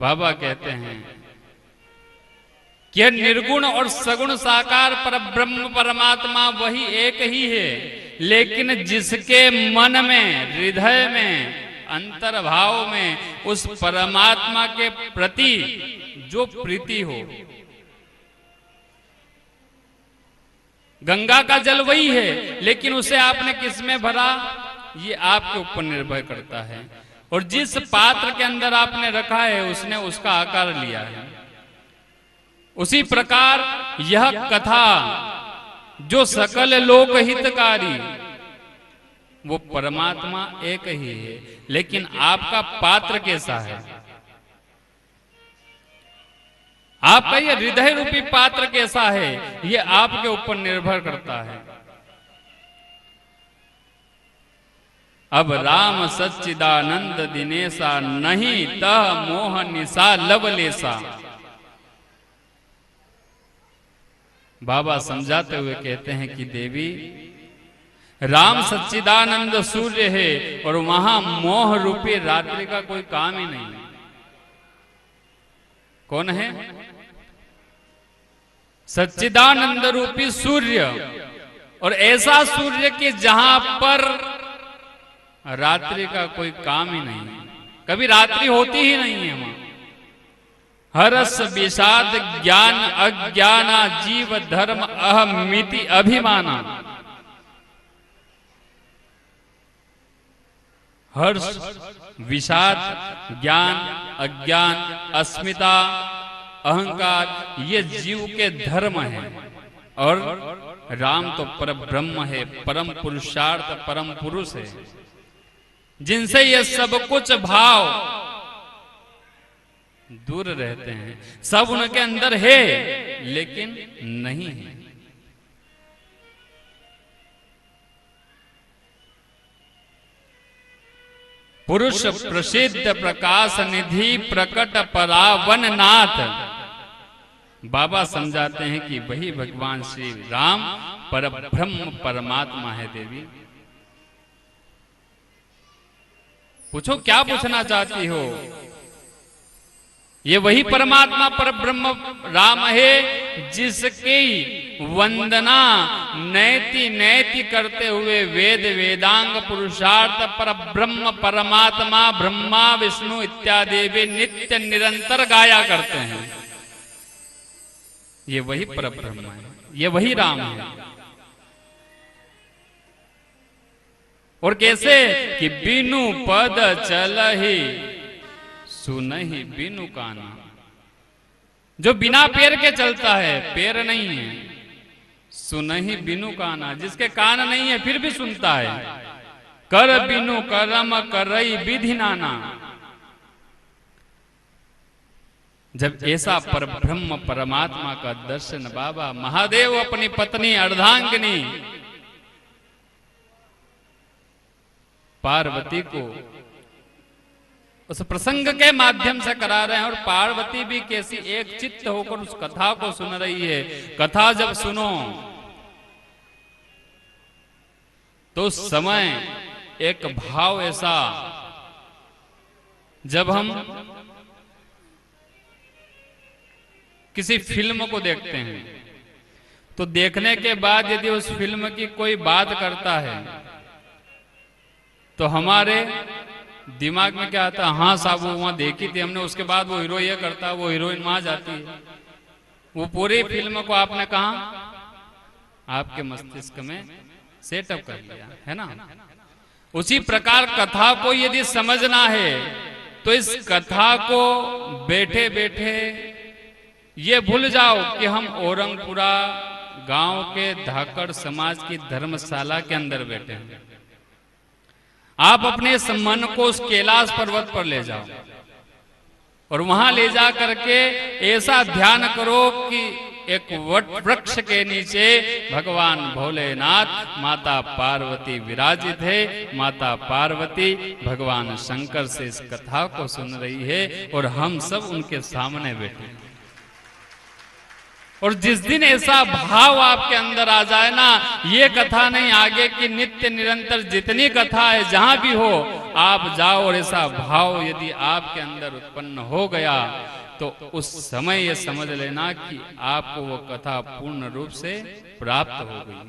बाबा कहते हैं कि निर्गुण और सगुण साकार पर ब्रह्म परमात्मा वही एक ही है, लेकिन जिसके मन में, हृदय में, अंतर्भाव में उस परमात्मा के प्रति जो प्रीति हो, गंगा का जल वही है, लेकिन उसे आपने किस में भरा, ये आपके ऊपर निर्भर करता है। और जिस पात्र के अंदर आपने रखा है उसने उसका आकार लिया है। उसी प्रकार यह कथा जो सकल लोक हितकारी, वो परमात्मा एक ही है, लेकिन आपका पात्र कैसा है, आपका ये हृदय रूपी पात्र कैसा है, ये आपके ऊपर निर्भर करता है। अब राम सच्चिदानंद दिनेशा, नहीं तह मोह निशा लवलेशा। बाबा समझाते हुए कहते हैं कि देवी, राम सच्चिदानंद सूर्य है और वहां मोह रूपी रात्रि का कोई काम ही नहीं। कौन है? सच्चिदानंद रूपी सूर्य, और ऐसा सूर्य कि जहां पर रात्रि का कोई काम ही नहीं, कभी रात्रि होती ही नहीं है वहां। हरस विषाद ज्ञान अज्ञाना, जीव धर्म अहमिति अभिमाना। हर्ष, विषाद, ज्ञान, अज्ञान, अस्मिता, अहंकार, ये जीव के धर्म है। और राम तो पर ब्रह्म है, परम पुरुषार्थ, परम पुरुष है, जिनसे ये सब कुछ भाव दूर रहते हैं। सब उनके अंदर है लेकिन नहीं है। पुरुष प्रसिद्ध प्रकाश निधि प्रकट परावन नाथ। बाबा समझाते हैं कि वही भगवान श्री राम पर ब्रह्म परमात्मा है। देवी पूछो क्या पूछना चाहती हो। ये वही परमात्मा पर ब्रह्म राम है जिसकी वंदना नैति नैति करते हुए वेद वेदांग पुरुषार्थ पर ब्रह्म परमात्मा ब्रह्मा विष्णु इत्यादि भी नित्य निरंतर गाया करते हैं। ये वही पर ब्रह्म है, ये वही राम है। और कैसे कि बिनु पद चलहि सुनहि बिनु काना। जो बिना पैर के चलता है, पैर नहीं है, सुनहि बिनु काना, जिसके कान नहीं है फिर भी सुनता है। कर बिनु करम करई विधि नाना। जब ऐसा पर ब्रह्म परमात्मा का दर्शन बाबा महादेव अपनी पत्नी अर्धांगिनी पार्वती को उस प्रसंग के माध्यम से करा रहे हैं। और पार्वती भी कैसी एक चित्त होकर उस कथा को सुन रही है। कथा जब सुनो तो उस समय एक भाव ऐसा, जब हम किसी फिल्म को देखते हैं तो देखने के बाद यदि उस फिल्म की कोई बात करता है तो हमारे दिमाग में क्या आता है, हाँ साहब वो वहां देखी थी हमने, उसके बाद वो हीरो ये करता है, वो हीरोइन वहां जाती है। वो पूरी फिल्म को आपने कहा आपके मस्तिष्क में सेटअप कर लिया है ना। उसी प्रकार कथा को यदि समझना है तो इस कथा को बैठे बैठे ये भूल जाओ कि हम औरंगपुरा गांव के धाकड़ समाज की धर्मशाला के अंदर बैठे हैं। आप अपने इस मन को उस कैलाश पर्वत पर ले जाओ और वहां ले जा करके ऐसा ध्यान करो कि एक वट वृक्ष के नीचे भगवान भोलेनाथ माता पार्वती विराजित है। माता पार्वती भगवान शंकर से इस कथा को सुन रही है और हम सब उनके सामने बैठे हैं। और जिस दिन ऐसा भाव आपके अंदर आ जाए ना, ये कथा नहीं, आगे की नित्य निरंतर जितनी कथा है जहां भी हो, आप जाओ, और ऐसा भाव यदि आपके अंदर उत्पन्न हो गया तो उस समय ये समझ लेना कि आपको वो कथा पूर्ण रूप से प्राप्त हो गई।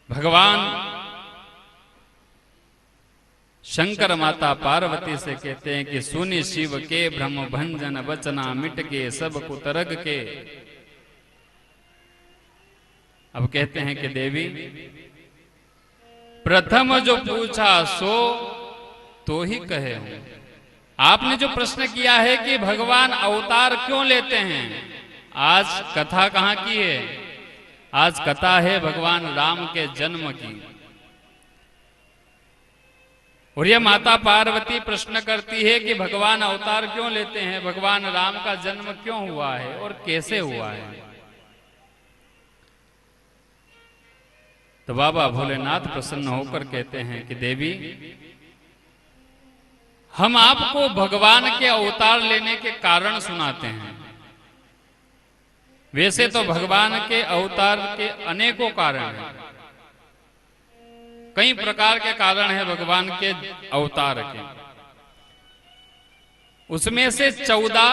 भगवान शंकर माता पार्वती से कहते हैं कि सुनि शिव के ब्रह्म भंजन बचना मिट के सब कुतरग के। अब कहते हैं कि देवी, प्रथम जो पूछा सो तो ही कहे हूं। आपने जो प्रश्न किया है कि भगवान अवतार क्यों लेते हैं, आज कथा कहां की है? आज कथा है भगवान राम के जन्म की। और यह माता पार्वती प्रश्न करती है कि भगवान अवतार क्यों लेते हैं, भगवान राम का जन्म क्यों हुआ है और कैसे हुआ है। तो बाबा भोलेनाथ प्रसन्न होकर कहते हैं कि देवी, हम आपको भगवान के अवतार लेने के कारण सुनाते हैं। वैसे तो भगवान के अवतार के अनेकों कारण हैं, कई प्रकार के कारण है भगवान के अवतार के। उसमें से 14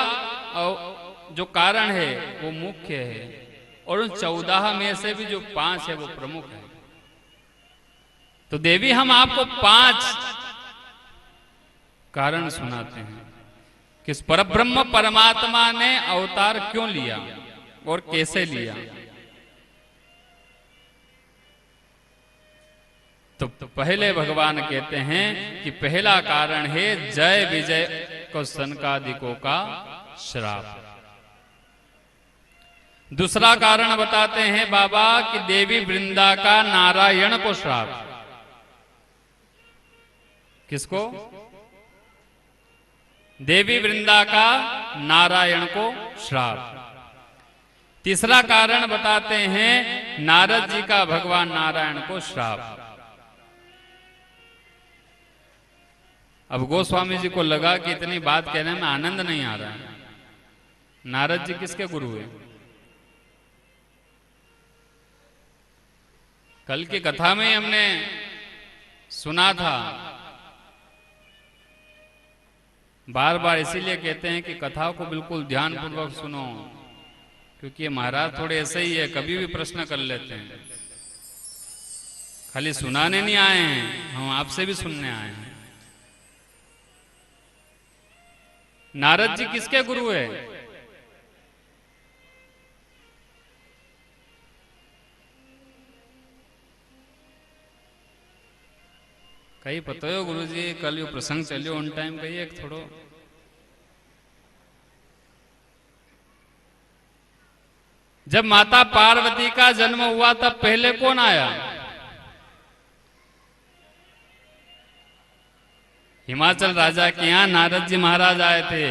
जो कारण है वो मुख्य है, और उन 14 में से भी जो 5 है वो प्रमुख है। तो देवी, हम आपको 5 कारण सुनाते हैं कि परब्रह्म परमात्मा ने अवतार क्यों लिया और कैसे लिया। तो पहले भगवान कहते हैं कि पहला कारण है जय विजय को सनकादिकों का श्राप। दूसरा कारण बताते हैं बाबा कि देवी वृंदा का नारायण को श्राप। किसको? देवी वृंदा का नारायण को श्राप। तीसरा कारण बताते हैं नारद जी का भगवान नारायण को श्राप। अब गोस्वामी जी को लगा कि इतनी बात कहने में आनंद नहीं आ रहा है। नारद जी किसके गुरु है? कल की कथा में हमने सुना था। बार बार इसीलिए कहते हैं कि कथा को बिल्कुल ध्यान पूर्वक सुनो, क्योंकि महाराज थोड़े ऐसे ही है, कभी भी प्रश्न कर लेते हैं। खाली सुनाने नहीं आए हैं, हम आपसे भी सुनने आए हैं। नारद जी किसके गुरु है? कहीं पता हो गुरु जी, कल यो प्रसंग चलियो उन टाइम कही एक थोड़ो। जब माता पार्वती का जन्म हुआ तब पहले कौन आया? हिमाचल राजा के यहाँ नारद जी महाराज आए थे।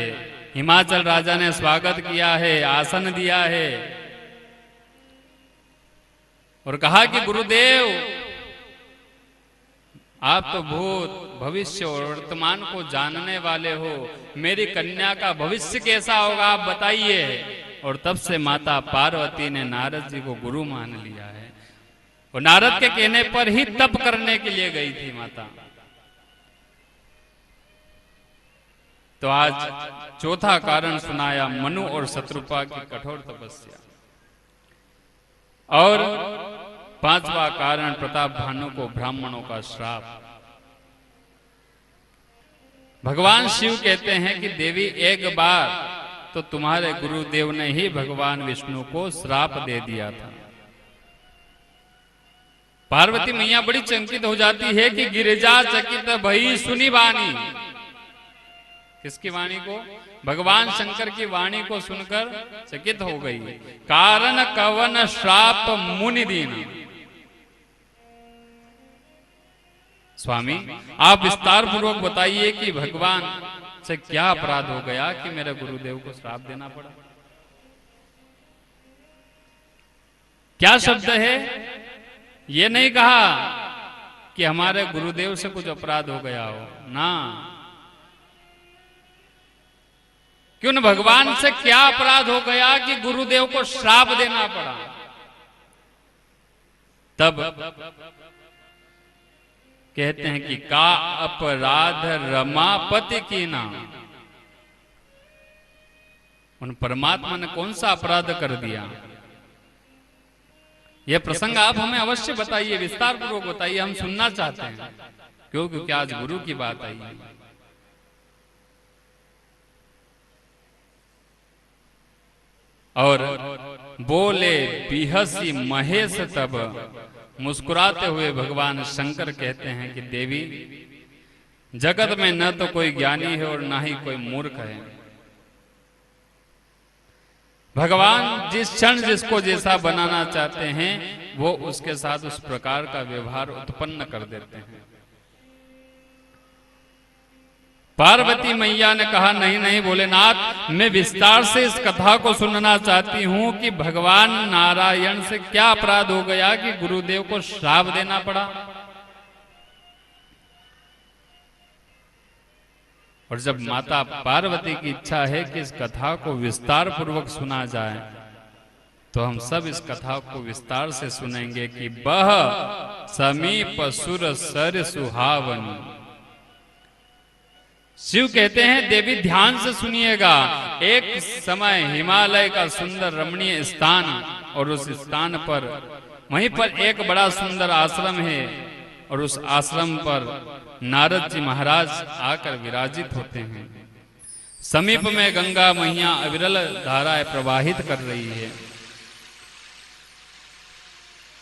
हिमाचल राजा ने स्वागत किया है, आसन दिया है और कहा कि गुरुदेव, आप तो भूत भविष्य और वर्तमान को जानने वाले हो, मेरी कन्या का भविष्य कैसा होगा आप बताइए। और तब से माता पार्वती ने नारद जी को गुरु मान लिया है। और नारद के कहने पर ही तप करने के लिए गई थी माता। तो आज चौथा कारण सुनाया मनु और शत्रुपा की कठोर तपस्या। और 5वां कारण प्रताप भानु को ब्राह्मणों का श्राप। भगवान शिव कहते हैं कि देवी, एक बार तो तुम्हारे गुरुदेव ने ही भगवान विष्णु को श्राप दे दिया था। पार्वती मैया बड़ी चकित हो जाती है कि गिरिजा चकित भई सुनी वाणी। किसकी वाणी को? भगवान शंकर की वाणी को सुनकर चकित हो गई। कारण कवन श्राप मुनि दीन। स्वामी, आप विस्तार पूर्वक बताइए कि भगवान से क्या अपराध हो गया कि मेरे गुरुदेव को श्राप देना पड़ा। क्या शब्द है? ये नहीं कहा कि हमारे गुरुदेव से कुछ अपराध हो गया हो ना। क्यों न भगवान से क्या अपराध हो गया कि गुरुदेव को श्राप देना पड़ा। तब कहते हैं कि का अपराध रमापति की ना, उन परमात्मा ने कौन सा अपराध कर दिया। यह प्रसंग आप हमें अवश्य बताइए, विस्तार पूर्वक बताइए, हम सुनना चाहते हैं। क्योंकि आज गुरु की बात आई है। और बोले बिहसी महेश, तब मुस्कुराते हुए भगवान शंकर कहते हैं कि देवी, जगत में न तो कोई ज्ञानी है और न ही कोई मूर्ख है। भगवान जिस क्षण जिसको जैसा बनाना चाहते हैं वो उसके साथ उस प्रकार का व्यवहार उत्पन्न कर देते हैं। पार्वती मैया ने कहा नहीं नहीं भोलेनाथ, मैं विस्तार से इस कथा को सुनना चाहती हूं कि भगवान नारायण से क्या अपराध हो गया कि गुरुदेव को श्राप देना पड़ा। और जब माता पार्वती की इच्छा है कि इस कथा को विस्तार पूर्वक सुना जाए, तो हम सब इस कथा को विस्तार से सुनेंगे कि बह समीप सुर सर सुहावनी। शिव कहते हैं देवी ध्यान से सुनिएगा। एक समय हिमालय का सुंदर रमणीय स्थान, और उस स्थान पर वहीं पर एक बड़ा सुंदर आश्रम है, और उस आश्रम पर नारद जी महाराज आकर विराजित होते हैं। समीप में गंगा मैया अविरल धाराएं प्रवाहित कर रही है।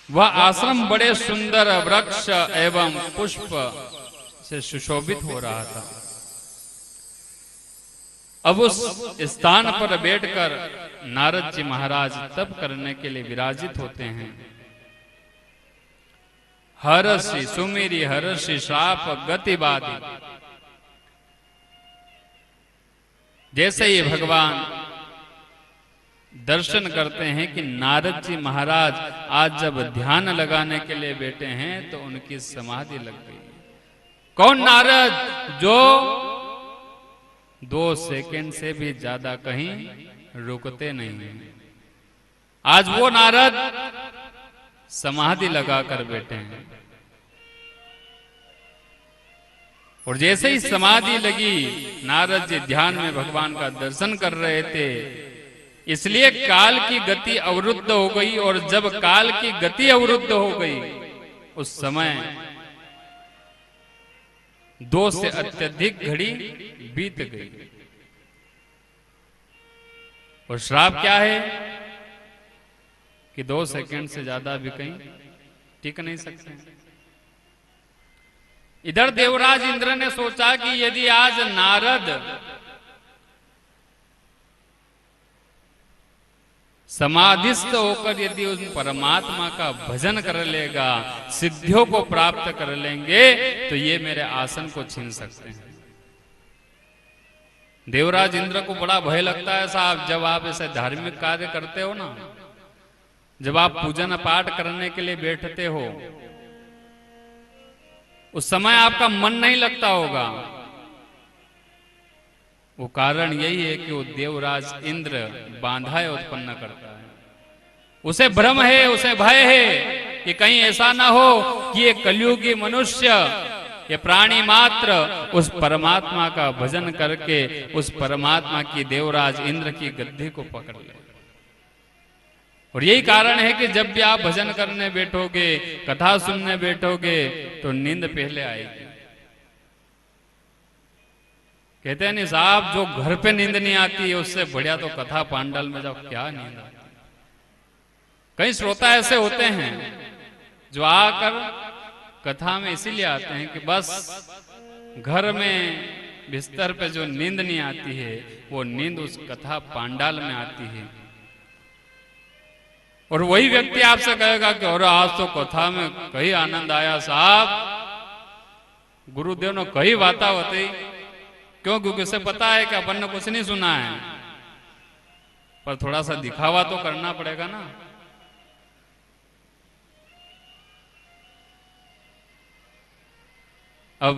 वह आश्रम बड़े सुंदर वृक्ष एवं पुष्प से सुशोभित हो रहा था। अब उस स्थान पर बैठकर नारद जी महाराज तप करने के लिए विराजित होते हैं। हरषि सुमेरी हरषि श्राप गतिवादी। जैसे ही भगवान दर्शन करते हैं कि नारद जी महाराज आज जब ध्यान लगाने के लिए बैठे हैं तो उनकी समाधि लग गई। कौन नारद? जो 2 सेकंड से भी ज्यादा कहीं रुकते नहीं। आज वो नारद समाधि लगाकर बैठे हैं। और जैसे ही समाधि लगी, नारद जी ध्यान में भगवान का दर्शन कर रहे थे, इसलिए काल की गति अवरुद्ध हो गई। और जब काल की गति अवरुद्ध हो गई, उस समय 2 से अत्यधिक घड़ी बीत गई। और श्राप क्या है कि 2 सेकंड से ज्यादा भी कहीं टिक नहीं सकते। इधर देवराज इंद्र ने सोचा कि यदि आज नारद समाधिस्थ होकर यदि उस परमात्मा का भजन कर लेगा, सिद्धियों को प्राप्त कर लेंगे, तो ये मेरे आसन को छीन सकते हैं। देवराज इंद्र को बड़ा भय लगता है साहब, जब आप ऐसे धार्मिक कार्य करते हो ना, जब आप पूजन पाठ करने के लिए बैठते हो, उस समय आपका मन नहीं लगता होगा। वो कारण यही है कि वो देवराज इंद्र बाधाएं उत्पन्न करता है। उसे भ्रम है, उसे भय है कि कहीं ऐसा ना हो कि ये कलयुगी मनुष्य, ये प्राणी मात्र उस परमात्मा का भजन करके उस परमात्मा की, देवराज इंद्र की गद्दी को पकड़ ले। और यही कारण है कि जब भी आप भजन करने बैठोगे, कथा सुनने बैठोगे, तो नींद पहले आएगी। कहते हैं नहीं साहब, जो घर पे नींद नहीं आती है उससे बढ़िया तो कथा पांडल में जाओ, क्या नींद आती। कई श्रोता ऐसे होते हैं जो आकर कथा में इसीलिए आते हैं कि बस घर में बिस्तर पे जो नींद नहीं आती है, वो नींद उस कथा पांडाल में आती है। और वही व्यक्ति आपसे कहेगा कि और आज तो कथा में कहीं आनंद आया साहब, गुरुदेव ने कहीं बातें बताई। क्यों? क्योंकि उसे पता है कि अपन ने कुछ नहीं सुना है, पर थोड़ा सा दिखावा तो करना पड़ेगा ना। अब